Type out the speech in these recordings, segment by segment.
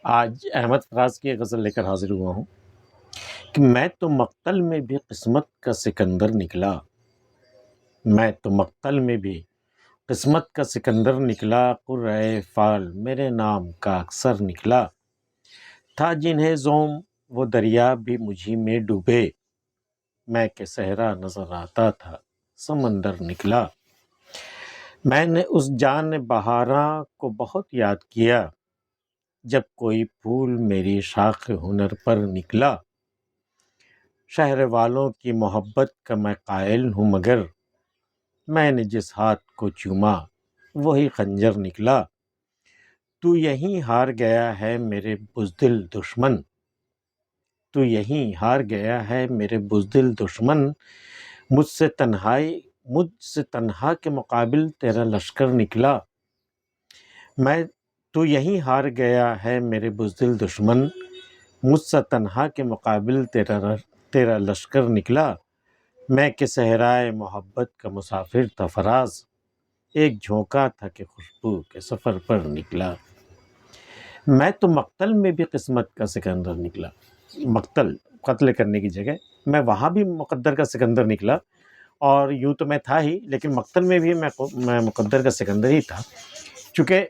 آج احمد فراز کی ایک غزل لے کر حاضر ہوا ہوں کہ میں تو مقتل میں بھی قسمت کا سکندر نکلا، میں تو مقتل میں بھی قسمت کا سکندر نکلا، قرۂ فال میرے نام کا اکثر نکلا، تھا جنہیں زوم وہ دریا بھی مجھی میں ڈوبے، میں کہ صحرا نظر آتا تھا سمندر نکلا، میں نے اس جان بہاراں کو بہت یاد کیا، جب کوئی پھول میری شاخ ہنر پر نکلا، شہر والوں کی محبت کا میں قائل ہوں مگر میں نے جس ہاتھ کو چوما وہی خنجر نکلا، تو یہیں ہار گیا ہے میرے بزدل دشمن، تو یہیں ہار گیا ہے میرے بزدل دشمن، مجھ سے تنہا کے مقابل تیرا لشکر نکلا، میں تو یہیں ہار گیا ہے میرے بزدل دشمن، مجھ سے تنہا کے مقابل تیرا لشکر نکلا، میں کہ صحرائے محبت کا مسافر تھا فراز، ایک جھونکا تھا کہ خوشبو کے سفر پر نکلا، میں تو مقتل میں بھی قسمت کا سکندر نکلا، مقتل قتل کرنے کی جگہ میں وہاں بھی مقدر کا سکندر نکلا، اور یوں تو میں تھا ہی لیکن مقتل میں بھی میں مقدر کا سکندر ہی تھا، چونکہ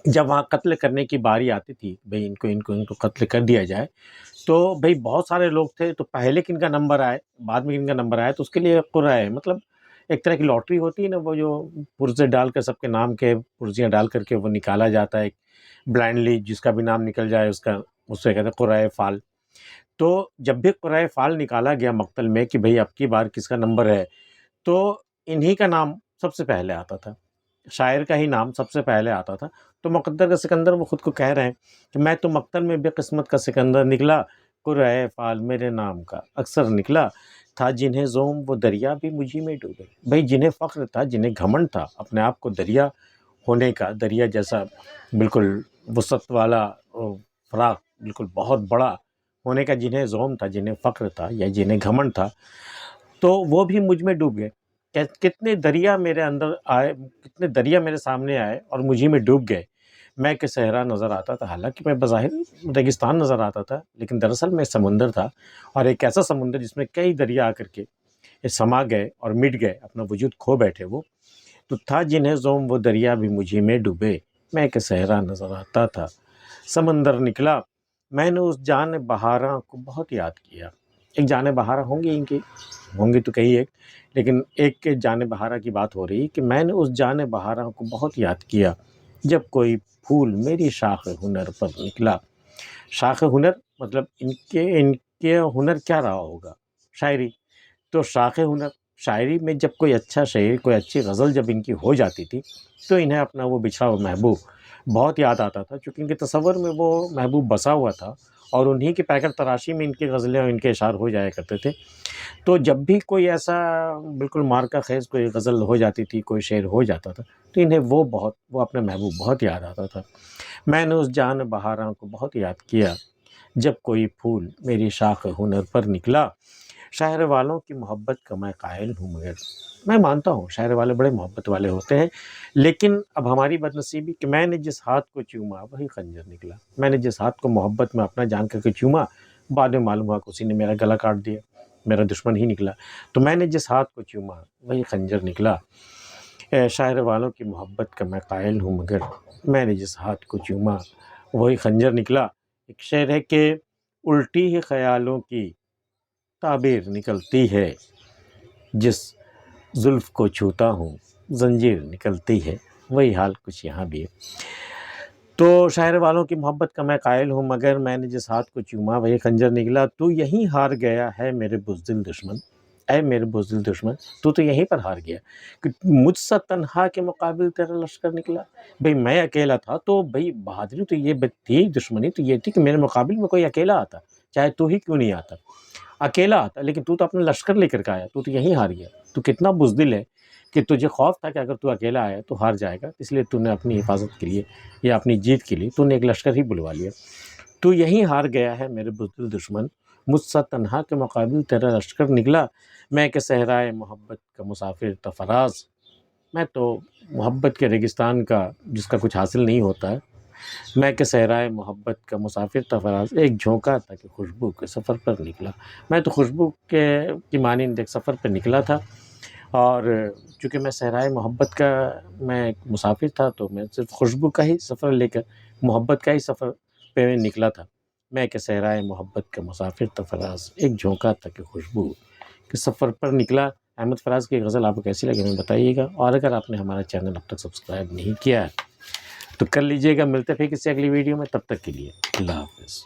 جب وہاں قتل کرنے کی باری آتی تھی بھئی ان کو قتل کر دیا جائے، تو بھئی بہت سارے لوگ تھے، تو پہلے کن کا نمبر آئے بعد میں کن کا نمبر آئے، تو اس کے لیے قرعہ مطلب ایک طرح کی لاٹری ہوتی ہے نا، وہ جو پرزے ڈال کر سب کے نام کے پرزیاں ڈال کر کے وہ نکالا جاتا ہے بلائنڈلی، جس کا بھی نام نکل جائے اس سے کہتے ہیں قرعہ فال۔ تو جب بھی قرعہ فال نکالا گیا مقتل میں کہ بھئی اب کی بار کس کا نمبر ہے، تو انہی کا نام سب سے پہلے آتا تھا، شاعر کا ہی نام سب سے پہلے آتا تھا، تو مقدر کا سکندر وہ خود کو کہہ رہے ہیں کہ میں تو مقتل میں بھی قسمت کا سکندر نکلا، قرعہ فال میرے نام کا اکثر نکلا، تھا جنہیں زوم وہ دریا بھی مجھی میں ڈوبے، بھئی جنہیں فخر تھا، جنہیں گھمنڈ تھا اپنے آپ کو دریا ہونے کا، دریا جیسا بالکل وسعت والا فراق بالکل بہت بڑا ہونے کا جنہیں زوم تھا، جنہیں فخر تھا یا جنہیں گھمنڈ تھا، تو وہ بھی مجھ میں ڈوب گئے، کتنے دریا میرے اندر آئے، کتنے دریا میرے سامنے آئے اور مجھے میں ڈوب گئے، میں کہ صحرا نظر آتا تھا، حالانکہ میں بظاہر ریگستان نظر آتا تھا لیکن دراصل میں سمندر تھا، اور ایک ایسا سمندر جس میں کئی دریا آ کر کے سما گئے اور مٹ گئے، اپنا وجود کھو بیٹھے وہ، تو تھا جنہیں زوم وہ دریا بھی مجھے میں ڈوبے، میں کہ صحرا نظر آتا تھا سمندر نکلا، میں نے اس جان بہاراں کو بہت یاد کیا، ایک جان بہارا ہوں گی ان کی، ہوں گی تو کئی ایک، لیکن ایک کے جان بہارا کی بات ہو رہی کہ میں نے اس جان بہارا کو بہت یاد کیا، جب کوئی پھول میری شاخ ہنر پر نکلا، شاخ ہنر مطلب ان کے ہنر کیا رہا ہوگا، شاعری، تو شاخ ہنر، شاعری میں جب کوئی اچھا شعر، کوئی اچھی غزل جب ان کی ہو جاتی تھی تو انہیں اپنا وہ بچھڑا ہوا محبوب بہت یاد آتا تھا، چونکہ ان کے تصور میں وہ محبوب بسا ہوا تھا، اور انہی کے پیکر تراشی میں ان کی غزلیں اور ان کے اشعار ہو جایا کرتے تھے، تو جب بھی کوئی ایسا بالکل مارکا خیز کوئی غزل ہو جاتی تھی، کوئی شعر ہو جاتا تھا، تو انہیں وہ اپنے محبوب بہت یاد آتا تھا، میں نے اس جان بہاراں کو بہت یاد کیا، جب کوئی پھول میری شاخ ہنر پر نکلا، شہر والوں کی محبت کا میں قائل ہوں مگر میں مانتا ہوں شہر والے بڑے محبت والے ہوتے ہیں، لیکن اب ہماری بد نصیبی کہ میں نے جس ہاتھ کو چوما وہی خنجر نکلا، میں نے جس ہاتھ کو محبت میں اپنا جان کر کے چوما، بعد میں معلوم ہوا کہ اسی نے میرا گلا کاٹ دیا، میرا دشمن ہی نکلا، تو میں نے جس ہاتھ کو چوما وہی خنجر نکلا، اے شاعر والوں کی محبت کا میں قائل ہوں مگر میں نے جس ہاتھ کو چوما وہی خنجر نکلا۔ ایک شعر ہے کہ الٹی ہی خیالوں کی تعبیر نکلتی ہے، جس زلف کو چھوتا ہوں زنجیر نکلتی ہے، وہی حال کچھ یہاں بھی ہے، تو شاعر والوں کی محبت کا میں قائل ہوں مگر میں نے جس ہاتھ کو چوما وہی خنجر نکلا، تو یہیں ہار گیا ہے میرے بزدل دشمن، اے میرے بزدل دشمن تو یہیں پر ہار گیا کہ مجھ سے تنہا کے مقابل تیرا لشکر نکلا، بھئی میں اکیلا تھا تو بھئی بہادری تو یہ تھی، دشمنی تو یہ تھی کہ میرے مقابل میں کوئی اکیلا آتا، چاہے تو ہی کیوں نہیں آتا، اکیلا آتا، لیکن تو اپنا لشکر لے کر کے آیا، تو یہیں ہار گیا، تو کتنا بزدل ہے کہ تجھے خوف تھا کہ اگر تو اکیلا آیا تو ہار جائے گا، اس لیے تو نے اپنی حفاظت کے لیے یا اپنی جیت کے لیے تو نے ایک لشکر ہی بلوا لیا، تو یہیں ہار گیا ہے میرے بزدل دشمن، مجھ سے تنہا کے مقابل تیرا لشکر نکلا، میں کہ صحرائے محبت کا مسافر تھا فراز، میں تو محبت کے ریگستان کا جس کا کچھ حاصل نہیں ہوتا ہے، میں کہ صحرائے محبت کا مسافر تھا فراز، ایک جھونکا تھا کہ خوشبو کے سفر پر نکلا۔ میں تو خوشبو کی مانند ایک سفر پہ نکلا تھا، اور چونکہ میں صحرائے محبت کا میں ایک مسافر تھا، تو میں صرف خوشبو کا ہی سفر لے کر، محبت کا ہی سفر پہ نکلا تھا۔ میں کہ صحرائے محبت کا مسافر تھا فراز، ایک جھونکا تھا کہ خوشبو کے سفر پر نکلا۔ احمد فراز کی غزل آپ کو کیسی لگی ہمیں بتائیے گا، اور اگر آپ نے ہمارا چینل اب تک سبسکرائب نہیں کیا ہے تو کر لیجئے گا۔ ملتے پھر کسی اگلی ویڈیو میں، تب تک کے لیے اللہ حافظ۔